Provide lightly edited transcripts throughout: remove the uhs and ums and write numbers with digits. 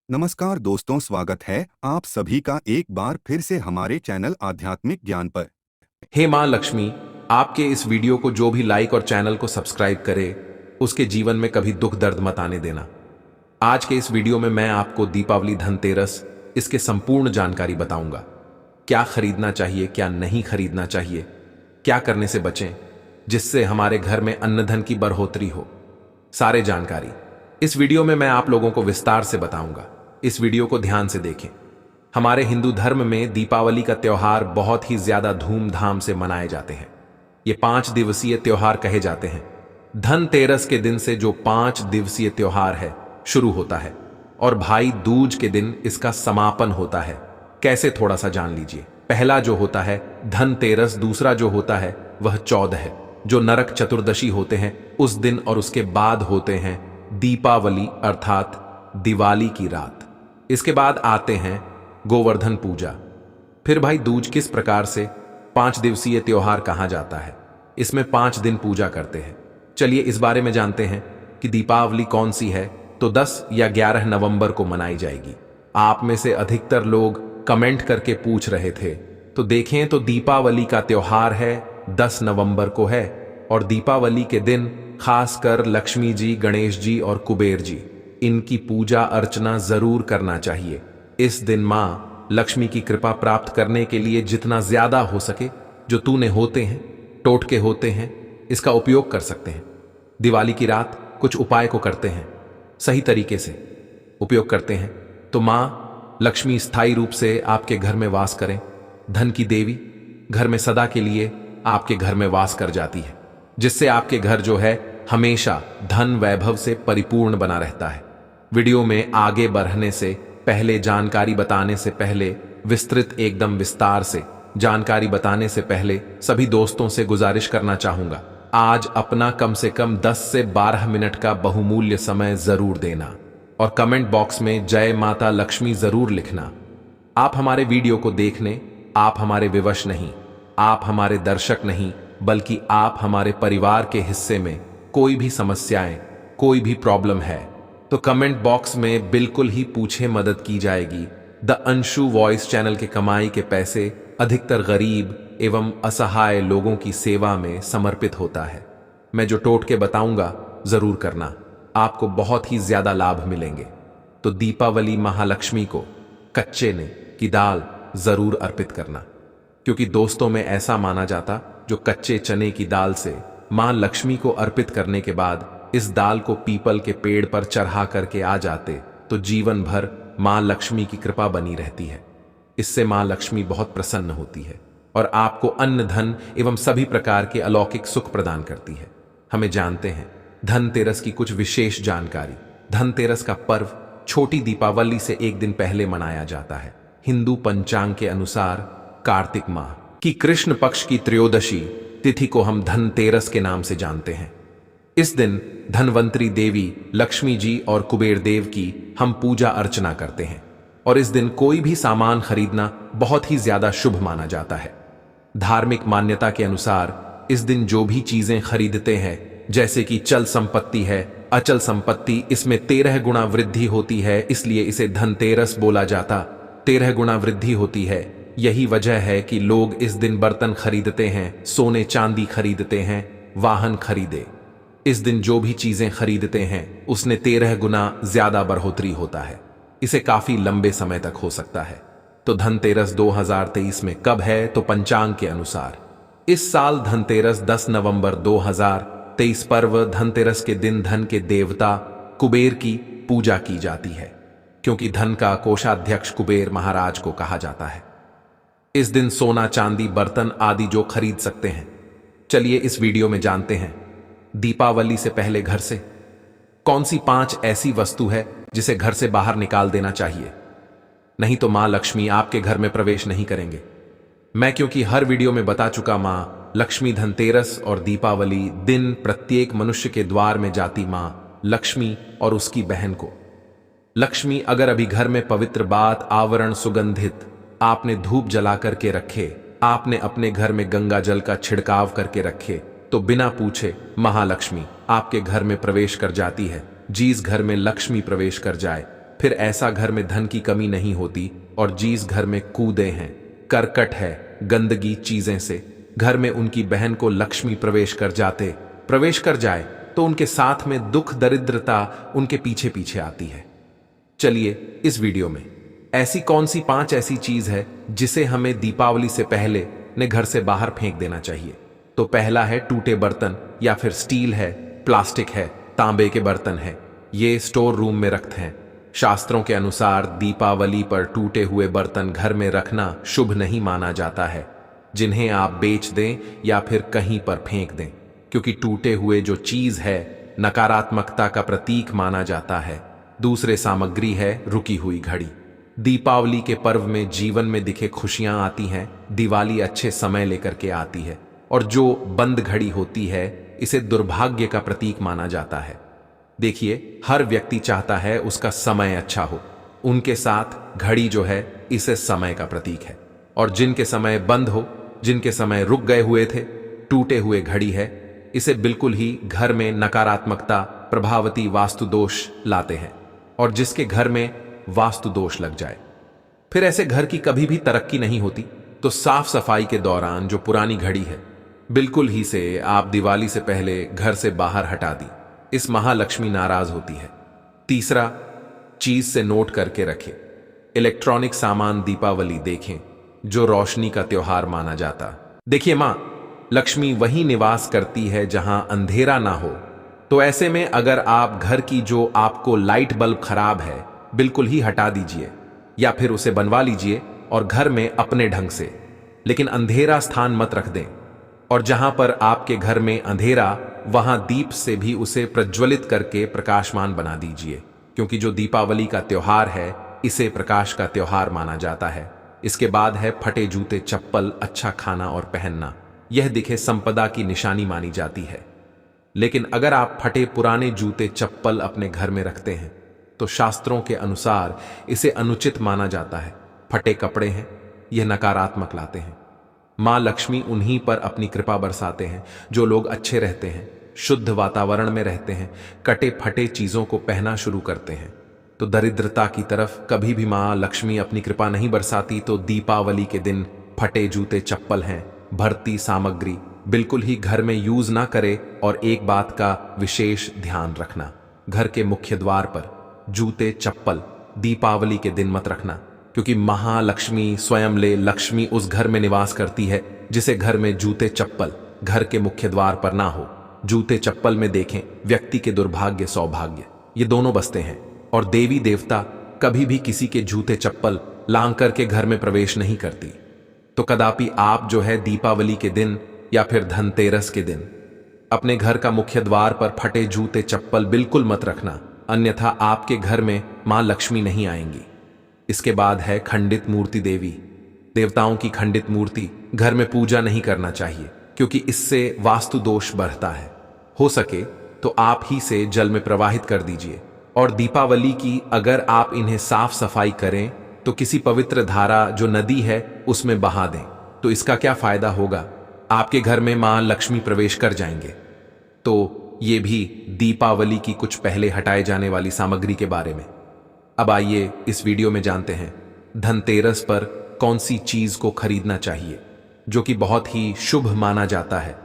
नमस्कार दोस्तों, स्वागत है आप सभी का एक बार फिर से हमारे चैनल आध्यात्मिक ज्ञान पर। हे मां लक्ष्मी, आपके इस वीडियो को जो भी लाइक और चैनल को सब्सक्राइब करे, उसके जीवन में कभी दुख दर्द मत आने देना। आज के इस वीडियो में मैं आपको दीपावली धनतेरस इसके संपूर्ण जानकारी बताऊंगा। क्या खरीदना चाहिए, क्या नहीं खरीदना चाहिए, क्या करने से बचें जिससे हमारे घर में अन्न धन की बढ़ोतरी हो। सारे जानकारी इस वीडियो में मैं आप लोगों को विस्तार से बताऊंगा। इस वीडियो को ध्यान से देखें। हमारे हिंदू धर्म में दीपावली का त्योहार बहुत ही ज्यादा धूमधाम से मनाए जाते हैं। ये 5 दिवसीय त्योहार कहे जाते हैं। धनतेरस के दिन से जो 5 दिवसीय त्योहार है शुरू होता है और भाई दूज के दिन इसका समापन होता है। कैसे, थोड़ा सा जान लीजिए। पहला जो होता है धनतेरस, दूसरा जो होता है वह 14 है, जो नरक चतुर्दशी होते हैं उस दिन, और उसके बाद होते हैं दीपावली अर्थात दिवाली की रात। इसके बाद आते हैं गोवर्धन पूजा। फिर भाई दूज। किस प्रकार से 5 दिवसीय त्योहार कहा जाता है, इसमें 5 दिन पूजा करते हैं। चलिए इस बारे में जानते हैं कि दीपावली कौन सी है। तो 10 या 11 नवंबर को मनाई जाएगी। आप में से अधिकतर लोग कमेंट करके पूछ रहे थे, तो देखें तो दीपावली का त्योहार है 10 नवंबर को है, और दीपावली के दिन खासकर लक्ष्मी जी, गणेश जी और कुबेर जी, इनकी पूजा अर्चना जरूर करना चाहिए। इस दिन मां लक्ष्मी की कृपा प्राप्त करने के लिए जितना ज्यादा हो सके, जो तूने होते हैं, टोटके होते हैं, इसका उपयोग कर सकते हैं। दिवाली की रात कुछ उपाय को करते हैं, सही तरीके से उपयोग करते हैं, तो मां लक्ष्मी स्थायी रूप से आपके घर में वास करें। धन की देवी घर में सदा के लिए आपके घर में वास कर जाती है, जिससे आपके घर जो है हमेशा धन वैभव से परिपूर्ण बना रहता है। वीडियो में आगे बढ़ने से पहले, जानकारी बताने से पहले, विस्तृत एकदम विस्तार से जानकारी बताने से पहले सभी दोस्तों से गुजारिश करना चाहूंगा, आज अपना कम से कम 10 से 12 मिनट का बहुमूल्य समय जरूर देना और कमेंट बॉक्स में जय माता लक्ष्मी जरूर लिखना। आप हमारे वीडियो को देखने, आप हमारे विवश नहीं, आप हमारे दर्शक नहीं, बल्कि आप हमारे परिवार के हिस्से में कोई भी समस्याएं, कोई भी प्रॉब्लम है तो कमेंट बॉक्स में बिल्कुल ही पूछे, मदद की जाएगी। द अंशु वॉइस चैनल के कमाई के पैसे अधिकतर गरीब एवं असहाय लोगों की सेवा में समर्पित होता है। मैं जो टोटके बताऊंगा जरूर करना, आपको बहुत ही ज्यादा लाभ मिलेंगे। तो दीपावली महालक्ष्मी को कच्चे ने की दाल जरूर अर्पित करना, क्योंकि दोस्तों में ऐसा माना जाता, जो कच्चे चने की दाल से मां लक्ष्मी को अर्पित करने के बाद इस दाल को पीपल के पेड़ पर चढ़ा करके आ जाते, तो जीवन भर मां लक्ष्मी की कृपा बनी रहती है। इससे मां लक्ष्मी बहुत प्रसन्न होती है और आपको अन्न, धन एवं सभी प्रकार के अलौकिक सुख प्रदान करती है। हमें जानते हैं धनतेरस की कुछ विशेष जानकारी। धनतेरस का पर्व छोटी दीपावली से एक दिन पहले मनाया जाता है। हिंदू पंचांग के अनुसार कार्तिक माह की कृष्ण पक्ष की त्रयोदशी तिथि को हम धनतेरस के नाम से जानते हैं। इस दिन धनवंतरी देवी लक्ष्मी जी और कुबेर देव की हम पूजा अर्चना करते हैं, और इस दिन कोई भी सामान खरीदना बहुत ही ज्यादा शुभ माना जाता है। धार्मिक मान्यता के अनुसार इस दिन जो भी चीजें खरीदते हैं, जैसे कि चल संपत्ति है, अचल संपत्ति, इसमें 13 गुना वृद्धि होती है, इसलिए इसे धनतेरस बोला जाता। 13 गुना वृद्धि होती है। यही वजह है कि लोग इस दिन बर्तन खरीदते हैं, सोने चांदी खरीदते हैं, वाहन खरीदे। इस दिन जो भी चीजें खरीदते हैं उसने 13 गुना ज्यादा बढ़ोतरी होता है। इसे काफी लंबे समय तक हो सकता है। तो धनतेरस 2023 में कब है? तो पंचांग के अनुसार इस साल धनतेरस 10 नवंबर 2023 पर्व धनतेरस के दिन धन के देवता कुबेर की पूजा की जाती है, क्योंकि धन का कोषाध्यक्ष कुबेर महाराज को कहा जाता है। इस दिन सोना, चांदी, बर्तन आदि जो खरीद सकते हैं। चलिए इस वीडियो में जानते हैं दीपावली से पहले घर से कौन सी 5 ऐसी वस्तु है जिसे घर से बाहर निकाल देना चाहिए, नहीं तो मां लक्ष्मी आपके घर में प्रवेश नहीं करेंगे। मैं क्योंकि हर वीडियो में बता चुका, मां लक्ष्मी धनतेरस और दीपावली दिन प्रत्येक मनुष्य के द्वार में जाती मां लक्ष्मी और उसकी बहन को। लक्ष्मी अगर अभी घर में पवित्र बात, आवरण, सुगंधित आपने धूप जला करके रखे, आपने अपने घर में गंगा जल का छिड़काव करके रखे, तो बिना पूछे महालक्ष्मी आपके घर में प्रवेश कर जाती है। जिस घर में लक्ष्मी प्रवेश कर जाए फिर ऐसा घर में धन की कमी नहीं होती और जिस घर में कूदे हैं, करकट है, गंदगी चीजें से, घर में उनकी बहन को लक्ष्मी प्रवेश कर जाए तो उनके साथ में दुख दरिद्रता उनके पीछे पीछे आती है। चलिए इस वीडियो में ऐसी कौन सी 5 ऐसी चीज है जिसे हमें दीपावली से पहले ने घर से बाहर फेंक देना चाहिए। तो पहला है टूटे बर्तन, या फिर स्टील है, प्लास्टिक है, तांबे के बर्तन है, ये स्टोर रूम में रखते हैं। शास्त्रों के अनुसार दीपावली पर टूटे हुए बर्तन घर में रखना शुभ नहीं माना जाता है, जिन्हें आप बेच दें या फिर कहीं पर फेंक दें, क्योंकि टूटे हुए जो चीज है नकारात्मकता का प्रतीक माना जाता है। दूसरे सामग्री है रुकी हुई घड़ी। दीपावली के पर्व में जीवन में दिखे खुशियां आती हैं, दिवाली अच्छे समय लेकर के आती है, और जो बंद घड़ी होती है इसे दुर्भाग्य का प्रतीक माना जाता है। देखिए, हर व्यक्ति चाहता है उसका समय अच्छा हो, उनके साथ घड़ी जो है इसे समय का प्रतीक है। और जिनके समय बंद हो, जिनके समय रुक गए हुए थे, टूटे हुए घड़ी है, इसे बिल्कुल ही घर में नकारात्मकता प्रभावती वास्तु दोष लाते हैं, और जिसके घर में वास्तु दोष लग जाए फिर ऐसे घर की कभी भी तरक्की नहीं होती। तो साफ सफाई के दौरान जो पुरानी घड़ी है बिल्कुल ही से आप दिवाली से पहले घर से बाहर हटा दी, इस महालक्ष्मी नाराज होती है। तीसरा चीज से नोट करके रखें, इलेक्ट्रॉनिक सामान दीपावली देखें जो रोशनी का त्योहार माना जाता। देखिए, मां लक्ष्मी वही निवास करती है जहां अंधेरा ना हो, तो ऐसे में अगर आप घर की जो आपको लाइट बल्ब खराब है बिल्कुल ही हटा दीजिए, या फिर उसे बनवा लीजिए और घर में अपने ढंग से, लेकिन अंधेरा स्थान मत रख दें। और जहां पर आपके घर में अंधेरा, वहां दीप से भी उसे प्रज्वलित करके प्रकाशमान बना दीजिए, क्योंकि जो दीपावली का त्योहार है इसे प्रकाश का त्योहार माना जाता है। इसके बाद है फटे जूते चप्पल, अच्छा खाना और पहनना, यह दिखे संपदा की निशानी मानी जाती है। लेकिन अगर आप फटे पुराने जूते चप्पल अपने घर में रखते हैं तो शास्त्रों के अनुसार इसे अनुचित माना जाता है। फटे कपड़े हैं, यह नकारात्मक लाते हैं। मां लक्ष्मी उन्हीं पर अपनी कृपा बरसाते हैं जो लोग अच्छे रहते हैं, शुद्ध वातावरण में रहते हैं, कटे फटे चीजों को पहना शुरू करते हैं। तो दरिद्रता की तरफ कभी भी मां लक्ष्मी अपनी कृपा नहीं बरसाती। तो दीपावली के दिन फटे जूते चप्पल हैं, भरती सामग्री बिल्कुल ही घर में यूज ना करे। और एक बात का विशेष ध्यान रखना, घर के मुख्य द्वार पर जूते चप्पल दीपावली के दिन मत रखना, क्योंकि महालक्ष्मी स्वयं ले लक्ष्मी उस घर में निवास करती है जिसे घर में जूते चप्पल घर के मुख्य द्वार पर ना हो। जूते चप्पल में देखें व्यक्ति के दुर्भाग्य सौभाग्य ये दोनों बसते हैं, और देवी देवता कभी भी किसी के जूते चप्पल लांग करके घर में प्रवेश नहीं करती। तो कदापि आप जो है दीपावली के दिन या फिर धनतेरस के दिन अपने घर का मुख्य द्वार पर फटे जूते चप्पल बिल्कुल मत रखना, अन्यथा आपके घर में मां लक्ष्मी नहीं आएंगी। इसके बाद है खंडित मूर्ति देवी देवताओं की खंडित मूर्ति घर में पूजा नहीं करना चाहिए, क्योंकि इससे वास्तु दोष बढ़ता है। हो सके तो आप ही से जल में प्रवाहित कर दीजिए। और दीपावली की अगर आप इन्हें साफ सफाई करें तो किसी पवित्र धारा जो नदी है उसमें बहा दें, तो इसका क्या फायदा होगा, आपके घर में मां लक्ष्मी प्रवेश कर जाएंगे। तो ये भी दीपावली की कुछ पहले हटाए जाने वाली सामग्री के बारे में। अब आइए इस वीडियो में जानते हैं धनतेरस पर कौन सी चीज को खरीदना चाहिए जो कि बहुत ही शुभ माना जाता है।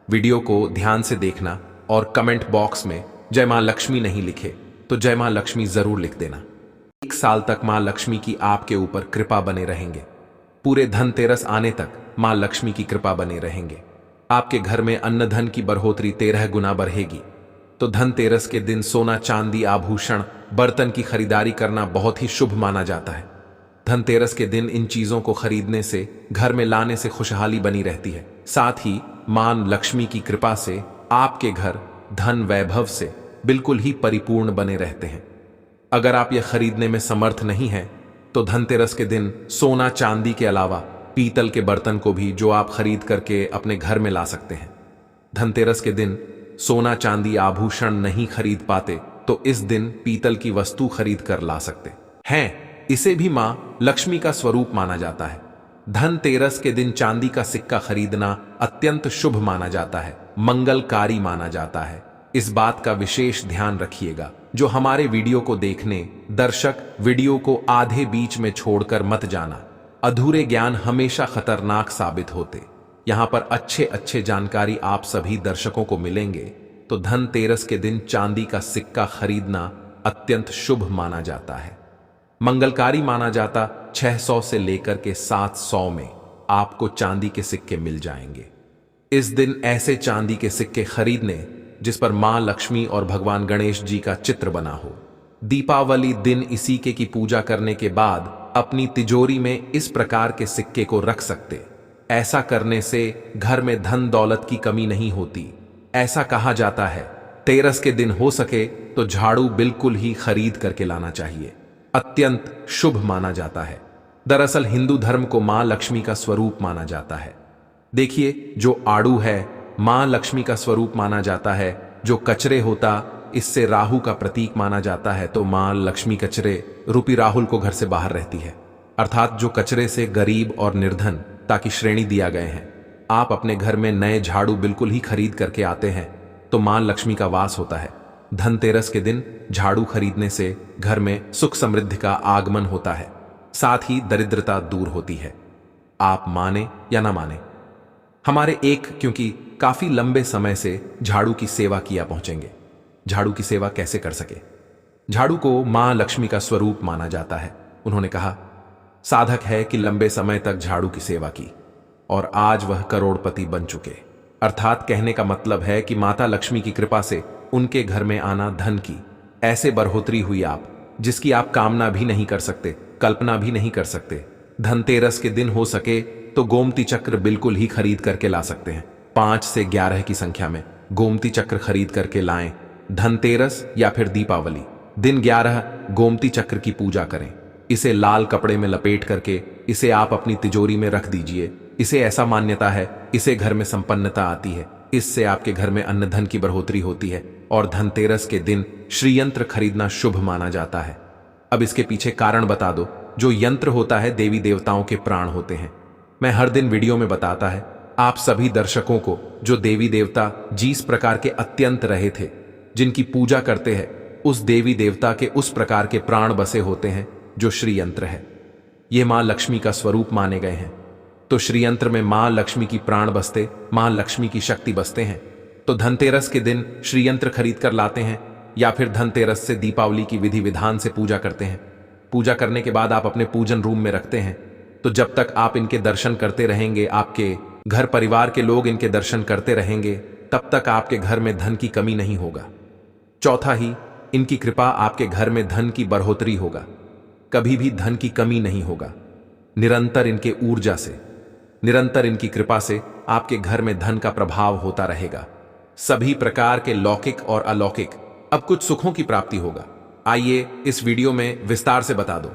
वीडियो को ध्यान से देखना और कमेंट बॉक्स में जय मां लक्ष्मी नहीं लिखे तो जय मां लक्ष्मी जरूर लिख देना। 1 साल तक मां लक्ष्मी की आपके ऊपर कृपा बने रहेंगे। पूरे धनतेरस आने तक मां लक्ष्मी की कृपा बने रहेंगे। आपके घर में अन्न धन की बढ़ोतरी 13 गुना बढ़ेगी। तो धनतेरस के दिन सोना चांदी आभूषण बर्तन की खरीदारी करना बहुत ही शुभ माना जाता है। धनतेरस के दिन इन चीजों को खरीदने से, घर में लाने से खुशहाली बनी रहती है। साथ ही मां लक्ष्मी की कृपा से आपके घर धन वैभव से बिल्कुल ही परिपूर्ण बने रहते हैं। अगर आप यह खरीदने में समर्थ नहीं हैं तो धनतेरस के दिन सोना चांदी के अलावा पीतल के बर्तन को भी जो आप खरीद करके अपने घर में ला सकते हैं। धनतेरस के दिन सोना चांदी आभूषण नहीं खरीद पाते तो इस दिन पीतल की वस्तु खरीद कर ला सकते हैं। इसे भी मां लक्ष्मी का स्वरूप माना जाता है। धनतेरस के दिन चांदी का सिक्का खरीदना अत्यंत शुभ माना जाता है, मंगलकारी माना जाता है। इस बात का विशेष ध्यान रखिएगा, जो हमारे वीडियो को देखने दर्शक वीडियो को आधे बीच में छोड़कर मत जाना। अधूरे ज्ञान हमेशा खतरनाक साबित होते। यहां पर अच्छे अच्छे जानकारी आप सभी दर्शकों को मिलेंगे। तो धनतेरस के दिन चांदी का सिक्का खरीदना अत्यंत शुभ माना जाता है, मंगलकारी माना जाता। 600 से लेकर के 700 में आपको चांदी के सिक्के मिल जाएंगे। इस दिन ऐसे चांदी के सिक्के खरीदने जिस पर मां लक्ष्मी और भगवान गणेश जी का चित्र बना हो। दीपावली दिन इसी की पूजा करने के बाद अपनी तिजोरी में इस प्रकार के सिक्के को रख सकते। ऐसा करने से घर में धन दौलत की कमी नहीं होती। ऐसा कहा जाता है तेरस के दिन हो सके तो झाड़ू बिल्कुल ही खरीद करके लाना चाहिए, अत्यंत शुभ माना जाता है। दरअसल हिंदू धर्म को मां लक्ष्मी का स्वरूप माना जाता है। देखिए, जो आड़ू है मां लक्ष्मी का स्वरूप माना जाता है। जो कचरे होता इससे राहु का प्रतीक माना जाता है। तो मां लक्ष्मी कचरे रूपी राहुल को घर से बाहर रहती है, अर्थात जो कचरे से गरीब और निर्धन ताकि श्रेणी दिया गए हैं। आप अपने घर में नए झाड़ू बिल्कुल ही खरीद करके आते हैं तो मां लक्ष्मी का वास होता है। धनतेरस के दिन झाड़ू खरीदने से घर में सुख समृद्धि का आगमन होता है, साथ ही दरिद्रता दूर होती है। आप माने या ना माने, हमारे क्योंकि काफी लंबे समय से झाड़ू की सेवा किया पहुंचेंगे। झाड़ू की सेवा कैसे कर सके? झाड़ू को मां लक्ष्मी का स्वरूप माना जाता है। उन्होंने कहा, साधक है कि लंबे समय तक झाड़ू की सेवा की और आज वह करोड़पति बन चुके। अर्थात कहने का मतलब है कि माता लक्ष्मी की कृपा से उनके घर में आना धन की ऐसे बढ़ोतरी हुई आप जिसकी आप कामना भी नहीं कर सकते, कल्पना भी नहीं कर सकते। धनतेरस के दिन हो सके तो गोमती चक्र बिल्कुल ही खरीद करके ला सकते हैं। 5 से 11 की संख्या में गोमती चक्र खरीद करके लाएं। धनतेरस या फिर दीपावली दिन 11 गोमती चक्र की पूजा करें। इसे लाल कपड़े में लपेट करके इसे आप अपनी तिजोरी में रख दीजिए। इसे ऐसा मान्यता है, इसे घर में संपन्नता आती है, इससे आपके घर में अन्न धन की बढ़ोतरी होती है और धनतेरस के दिन श्रीयंत्र खरीदना शुभ माना जाता है। अब इसके पीछे कारण बता दो। जो यंत्र होता है देवी देवताओं के प्राण होते हैं। मैं हर दिन वीडियो में बताता है आप सभी दर्शकों को, जो देवी देवता जिस प्रकार के अत्यंत रहे थे, जिनकी पूजा करते हैं, उस देवी देवता के उस प्रकार के प्राण बसे होते हैं जो श्रीयंत्र है। ये मां लक्ष्मी का स्वरूप माने गए हैं। तो श्रीयंत्र में मां लक्ष्मी की प्राण बसते, मां लक्ष्मी की शक्ति बसते हैं। तो धनतेरस के दिन श्रीयंत्र खरीद कर लाते हैं या फिर धनतेरस से दीपावली की विधि विधान से पूजा करते हैं। पूजा करने के बाद आप अपने पूजन रूम में रखते हैं। तो जब तक आप इनके दर्शन करते रहेंगे, आपके घर परिवार के लोग इनके दर्शन करते रहेंगे, तब तक आपके घर में धन की कमी नहीं होगा। चौथा ही, इनकी कृपा आपके घर में धन की बढ़ोतरी होगा, कभी भी धन की कमी नहीं होगा। निरंतर इनके ऊर्जा से, निरंतर इनकी कृपा से आपके घर में धन का प्रभाव होता रहेगा। सभी प्रकार के लौकिक और अलौकिक अब कुछ सुखों की प्राप्ति होगा। आइए इस वीडियो में विस्तार से बता दो।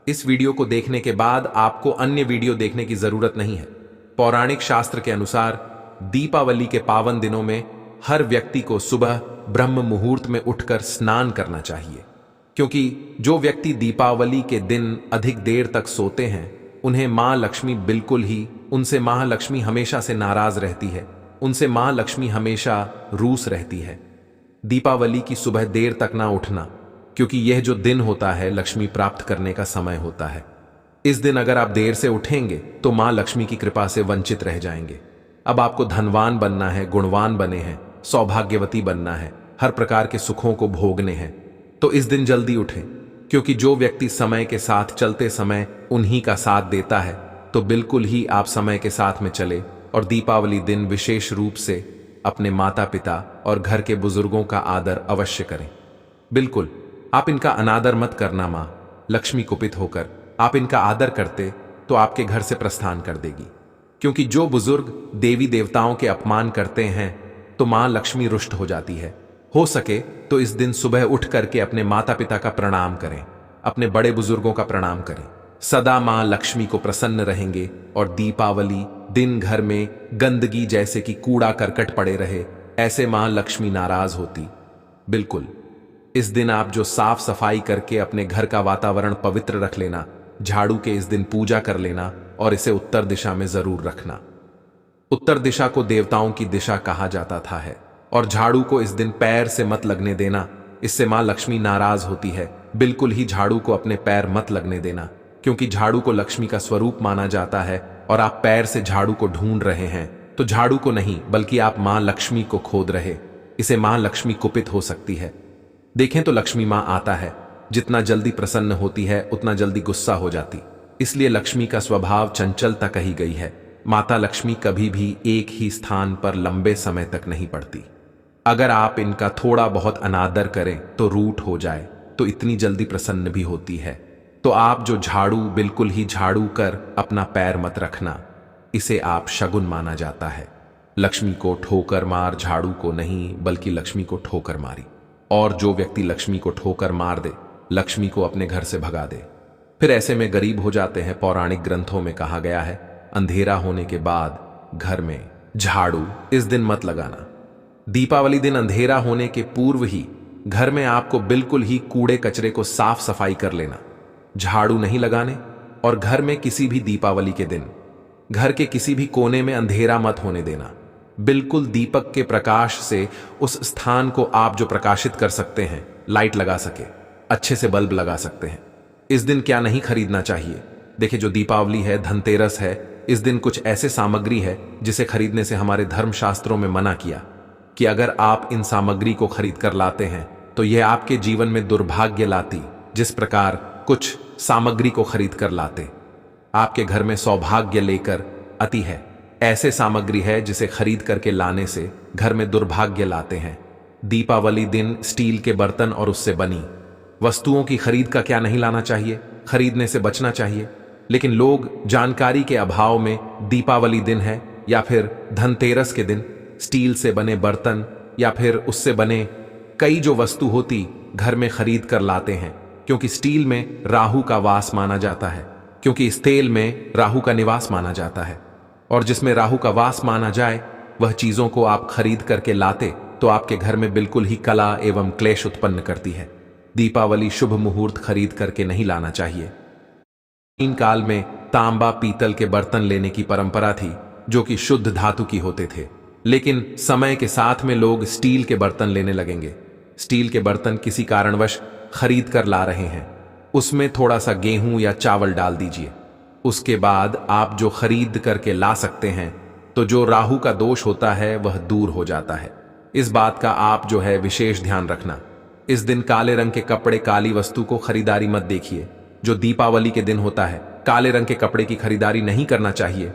इस वीडियो को देखने के बाद आपको अन्य वीडियो देखने की जरूरत नहीं है। पौराणिक शास्त्र के अनुसार दीपावली के पावन दिनों में हर व्यक्ति को सुबह ब्रह्म मुहूर्त में उठकर स्नान करना चाहिए, क्योंकि जो व्यक्ति दीपावली के दिन अधिक देर तक सोते हैं उन्हें मां लक्ष्मी बिल्कुल ही, उनसे मां लक्ष्मी हमेशा से नाराज रहती है, उनसे मां लक्ष्मी हमेशा रूस रहती है। दीपावली की सुबह देर तक ना उठना, क्योंकि यह जो दिन होता है लक्ष्मी प्राप्त करने का समय होता है। इस दिन अगर आप देर से उठेंगे तो मां लक्ष्मी की कृपा से वंचित रह जाएंगे। अब आपको धनवान बनना है, गुणवान बने हैं, सौभाग्यवती बनना है, हर प्रकार के सुखों को भोगने हैं, तो इस दिन जल्दी उठें, क्योंकि जो व्यक्ति समय के साथ चलते समय उन्हीं का साथ देता है, तो बिल्कुल ही आप समय के साथ में चले और दीपावली दिन विशेष रूप से अपने माता पिता और घर के बुजुर्गों का आदर अवश्य करें। बिल्कुल आप इनका अनादर मत करना। मां लक्ष्मी कुपित होकर आप इनका आदर करते तो आपके घर से प्रस्थान कर देगी, क्योंकि जो बुजुर्ग देवी देवताओं के अपमान करते हैं तो मां लक्ष्मी रुष्ट हो जाती है। हो सके तो इस दिन सुबह उठ करके अपने माता पिता का प्रणाम करें, अपने बड़े बुजुर्गों का प्रणाम करें। सदा मां लक्ष्मी को प्रसन्न रहेंगे और दीपावली दिन घर में गंदगी जैसे कि कूड़ा करकट पड़े रहे, ऐसे मां लक्ष्मी नाराज होती। बिल्कुल इस दिन आप जो साफ सफाई करके अपने घर का वातावरण पवित्र रख लेना, झाड़ू के इस दिन पूजा कर लेना और इसे उत्तर दिशा में जरूर रखना। उत्तर दिशा को देवताओं की दिशा कहा जाता था है और झाड़ू को इस दिन पैर से मत लगने देना, इससे मां लक्ष्मी नाराज होती है। बिल्कुल ही झाड़ू को अपने पैर मत लगने देना, क्योंकि झाड़ू को लक्ष्मी का स्वरूप माना जाता है और आप पैर से झाड़ू को ढूंढ रहे हैं तो झाड़ू को नहीं बल्कि आप मां लक्ष्मी को खोद रहे। इसे मां लक्ष्मी कुपित हो सकती है। देखें तो लक्ष्मी मां आता है, जितना जल्दी प्रसन्न होती है उतना जल्दी गुस्सा हो जाती। इसलिए लक्ष्मी का स्वभाव चंचलता कही गई है। माता लक्ष्मी कभी भी एक ही स्थान पर लंबे समय तक नहीं पड़ती। अगर आप इनका थोड़ा बहुत अनादर करें तो रूठ हो जाए, तो इतनी जल्दी प्रसन्न भी होती है। तो आप जो झाड़ू बिल्कुल ही झाड़ू कर अपना पैर मत रखना, इसे आप शगुन माना जाता है। लक्ष्मी को ठोकर मार, झाड़ू को नहीं बल्कि लक्ष्मी को ठोकर मारी। और जो व्यक्ति लक्ष्मी को ठोकर मार दे, लक्ष्मी को अपने घर से भगा दे, फिर ऐसे में गरीब हो जाते हैं। पौराणिक ग्रंथों में कहा गया है, अंधेरा होने के बाद घर में झाड़ू इस दिन मत लगाना। दीपावली दिन अंधेरा होने के पूर्व ही घर में आपको बिल्कुल ही कूड़े कचरे को साफ सफाई कर लेना। झाड़ू नहीं लगाने। और घर में किसी भी दीपावली के दिन घर के किसी भी कोने में अंधेरा मत होने देना। बिल्कुल दीपक के प्रकाश से उस स्थान को आप जो प्रकाशित कर सकते हैं, लाइट लगा सके, अच्छे से बल्ब लगा सकते हैं। इस दिन क्या नहीं खरीदना चाहिए? देखिए, जो दीपावली है, धनतेरस है, इस दिन कुछ ऐसे सामग्री है जिसे खरीदने से हमारे धर्मशास्त्रों में मना किया कि अगर आप इन सामग्री को खरीद कर लाते हैं तो यह आपके जीवन में दुर्भाग्य लाती। जिस प्रकार कुछ सामग्री को खरीद कर लाते आपके घर में सौभाग्य लेकर आती है, ऐसे सामग्री है जिसे खरीद करके लाने से घर में दुर्भाग्य लाते हैं। दीपावली दिन स्टील के बर्तन और उससे बनी वस्तुओं की खरीद का क्या नहीं लाना चाहिए, खरीदने से बचना चाहिए। लेकिन लोग जानकारी के अभाव में दीपावली दिन है या फिर धनतेरस के दिन स्टील से बने बर्तन या फिर उससे बने कई जो वस्तु होती घर में खरीद कर लाते हैं, क्योंकि स्टील में राहु का वास माना जाता है, क्योंकि इस तेल में राहु का निवास माना जाता है। और जिसमें राहु का वास माना जाए वह चीजों को आप खरीद करके लाते तो आपके घर में बिल्कुल ही कला एवं क्लेश उत्पन्न करती है। दीपावली शुभ मुहूर्त खरीद करके नहीं लाना चाहिए। प्राचीन काल में तांबा पीतल के बर्तन लेने की परंपरा थी जो कि शुद्ध धातु की होते थे, लेकिन समय के साथ में लोग स्टील के बर्तन लेने लगेंगे। स्टील के बर्तन किसी कारणवश खरीद कर ला रहे हैं, उसमें थोड़ा सा गेहूं या चावल डाल दीजिए। उसके बाद आप जो खरीद करके ला सकते हैं तो जो राहु का दोष होता है वह दूर हो जाता है। इस बात का आप जो है विशेष ध्यान रखना। इस दिन काले रंग के कपड़े, काली वस्तु को खरीदारी मत देखिए। जो दीपावली के दिन होता है, काले रंग के कपड़े की खरीदारी नहीं करना चाहिए।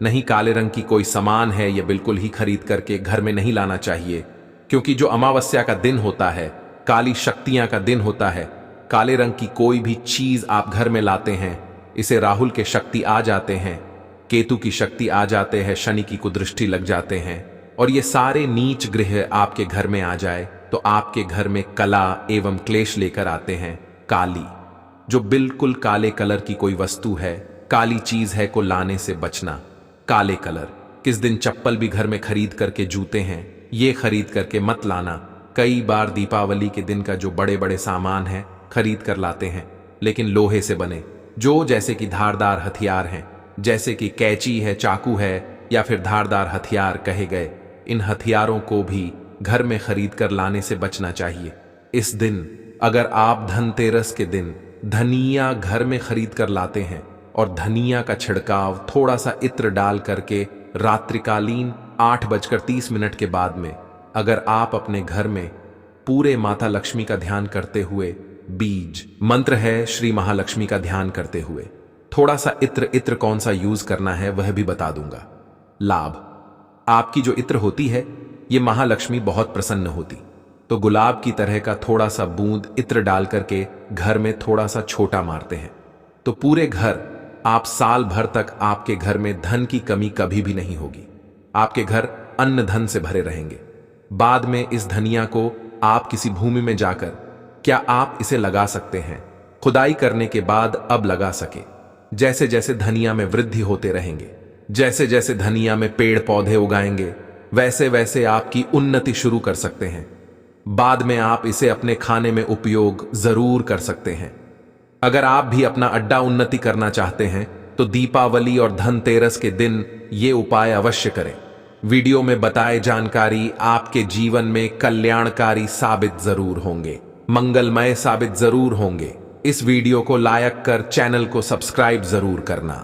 नहीं, काले रंग की कोई सामान है यह बिल्कुल ही खरीद करके घर में नहीं लाना चाहिए, क्योंकि जो अमावस्या का दिन होता है, काली शक्तियां का दिन होता है, काले रंग की कोई भी चीज आप घर में लाते हैं, इसे राहुल के शक्ति आ जाते हैं, केतु की शक्ति आ जाते हैं, शनि की कुदृष्टि लग जाते हैं, और ये सारे नीच ग्रह आपके घर में आ जाए तो आपके घर में कला एवं क्लेश लेकर आते हैं। काली, जो बिल्कुल काले कलर की कोई वस्तु है, काली चीज है, को लाने से बचना। काले कलर किस दिन चप्पल भी घर में खरीद करके, जूते हैं ये खरीद करके मत लाना। कई बार दीपावली के दिन का जो बड़े बड़े सामान है खरीद कर लाते हैं, लेकिन लोहे से बने, जो जैसे कि धारदार हथियार हैं, जैसे कि कैंची है, चाकू है या फिर धारदार हथियार कहे गए, इन हथियारों को भी घर में खरीद कर लाने से बचना चाहिए। इस दिन अगर आप धनतेरस के दिन धनिया घर में खरीद कर लाते हैं और धनिया का छिड़काव थोड़ा सा इत्र डाल करके रात्रिकालीन 8:30 के बाद में अगर आप अपने घर में पूरे माता लक्ष्मी का ध्यान करते हुए, बीज मंत्र है श्री महालक्ष्मी का ध्यान करते हुए, थोड़ा सा इत्र कौन सा यूज करना है वह भी बता दूंगा। लाभ, आपकी जो इत्र होती है ये महालक्ष्मी बहुत प्रसन्न होती, तो गुलाब की तरह का थोड़ा सा बूंद इत्र डाल करके घर में थोड़ा सा छोटा मारते हैं तो पूरे घर, आप साल भर तक आपके घर में धन की कमी कभी भी नहीं होगी। आपके घर अन्न धन से भरे रहेंगे। बाद में इस धनिया को आप किसी भूमि में जाकर, क्या आप इसे लगा सकते हैं? खुदाई करने के बाद अब लगा सके। जैसे जैसे धनिया में वृद्धि होते रहेंगे, जैसे जैसे धनिया में पेड़ पौधे उगाएंगे, वैसे वैसे आपकी उन्नति शुरू कर सकते हैं। बाद में आप इसे अपने खाने में उपयोग जरूर कर सकते हैं। अगर आप भी अपना अड्डा उन्नति करना चाहते हैं तो दीपावली और धनतेरस के दिन ये उपाय अवश्य करें। वीडियो में बताए जानकारी आपके जीवन में कल्याणकारी साबित जरूर होंगे, मंगलमय साबित जरूर होंगे। इस वीडियो को लाइक कर चैनल को सब्सक्राइब जरूर करना।